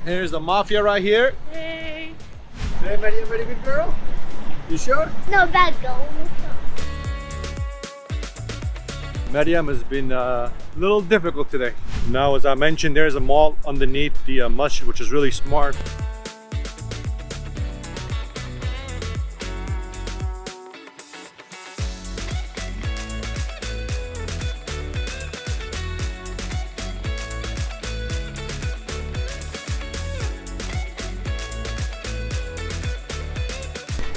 Here's the mafia right here. Hey. Hey, Maria, very good girl. You sure? No, bad girl. Mariam has been a little difficult today. Now, as I mentioned, there's a mall underneath the masjid, which is really smart.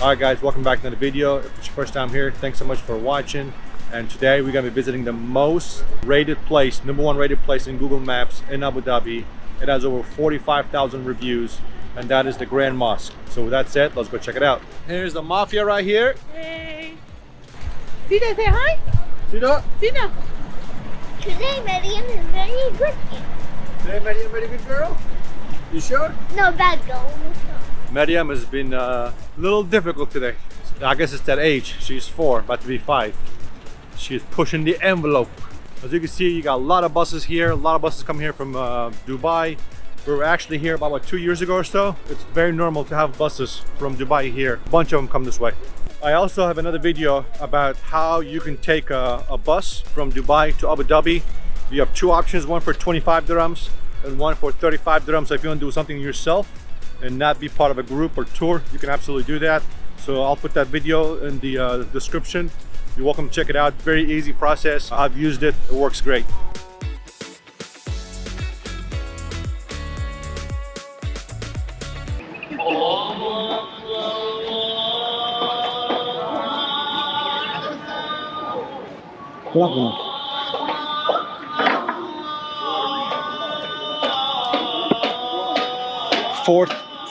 Alright guys, welcome back to another video. If it's your first time here, thanks so much for watching. And today we're going to be visiting the most rated place, #1 rated place in Google Maps in Abu Dhabi. It has over 45,000 reviews, and that is the Grand Mosque. So with that said, let's go check it out. Here's the mafia right here. Hey. Sina, say hi. Sina. Sina. Today, Mariam is very good. Hey, Mariam, very good girl. You sure? No, bad girl. Mariam has been a little difficult today. I guess it's that age. She's 4, about to be 5. She's pushing the envelope. As you can see, you got a lot of buses here. A lot of buses come here from Dubai. We were actually here about what, 2 years ago or so. It's very normal to have buses from Dubai here. A bunch of them come this way. I also have another video about how you can take a bus from Dubai to Abu Dhabi. You have 2 options, one for 25 dirhams and one for 35 dirhams. So if you want to do something yourself and not be part of a group or tour, you can absolutely do that. So I'll put that video in the description. You're welcome to check it out. Very easy process. I've used it. It works great.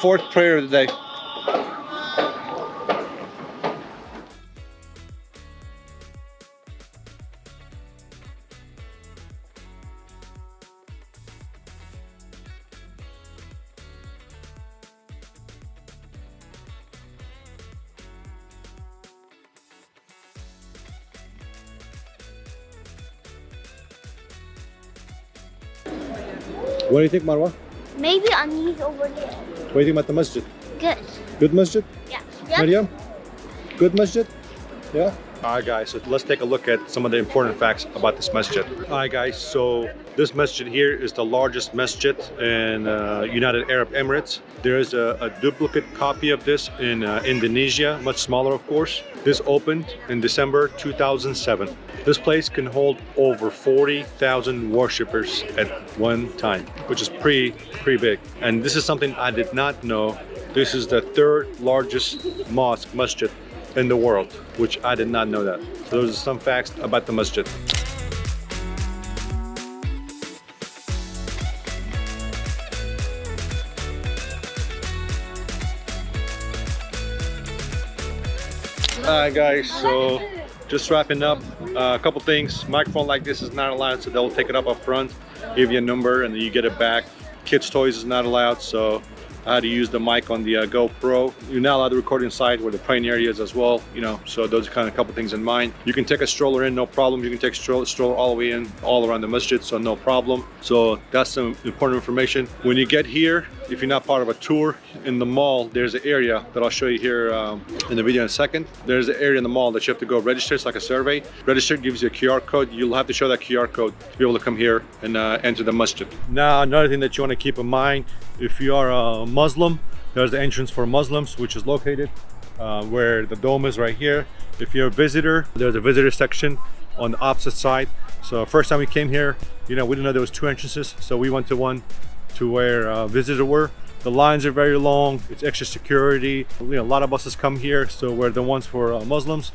Fourth prayer of the day. What do you think, Marwa? Maybe on these over there. What do you think about the masjid? Good. Good masjid? Yeah. Mariam? Good masjid? Yeah? Alright guys, so let's take a look at some of the important facts about this masjid. Alright guys, so this masjid here is the largest masjid in United Arab Emirates. There is a duplicate copy of this in Indonesia, much smaller of course. This opened in December 2007. This place can hold over 40,000 worshippers at one time, which is pretty big. And this is something I did not know. This is the 3rd largest masjid in the world, which I did not know that. So those are some facts about the masjid. Alright guys, so just wrapping up, a couple things. Microphone like this is not allowed, so they'll take it up front, give you a number, and then you get it back. Kids toys is not allowed, so I had to use the mic on the GoPro. You're not allowed to record inside where the praying area is as well, you know, so those are kind of a couple things in mind. You can take a stroller in, no problem. You can take a stroller all the way in, all around the masjid, so no problem. So that's some important information. When you get here, if you're not part of a tour in the mall, there's an area that I'll show you here in the video in a second. There's an area in the mall that you have to go register. It's like a survey. Register gives you a QR code. You'll have to show that QR code to be able to come here and enter the masjid. Now, another thing that you want to keep in mind, if you are a Muslim, there's the entrance for Muslims, which is located where the dome is right here. If you're a visitor, there's a visitor section on the opposite side. So first time we came here, you know, we didn't know there was 2 entrances, so we went to one to where visitors were. The lines are very long. It's extra security. You know, a lot of buses come here, so we're the ones for Muslims.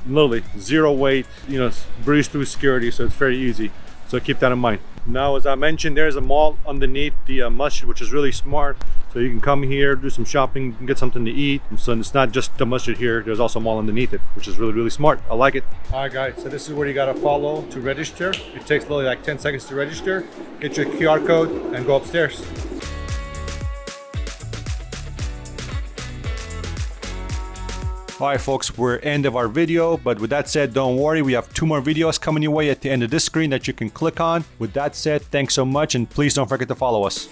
Literally 0 wait. You know, breeze through security, so it's very easy. So keep that in mind. Now, as I mentioned, there's a mall underneath the masjid, which is really smart. So you can come here, do some shopping, get something to eat. So it's not just the masjid here, there's also a mall underneath it, which is really smart. I like it. All right guys, so this is where you gotta follow to register. It takes literally like 10 seconds to register. Get your QR code and go upstairs. All right, folks, we're end of our video, but with that said, don't worry, we have 2 more videos coming your way at the end of this screen that you can click on. With that said, thanks so much, and please don't forget to follow us.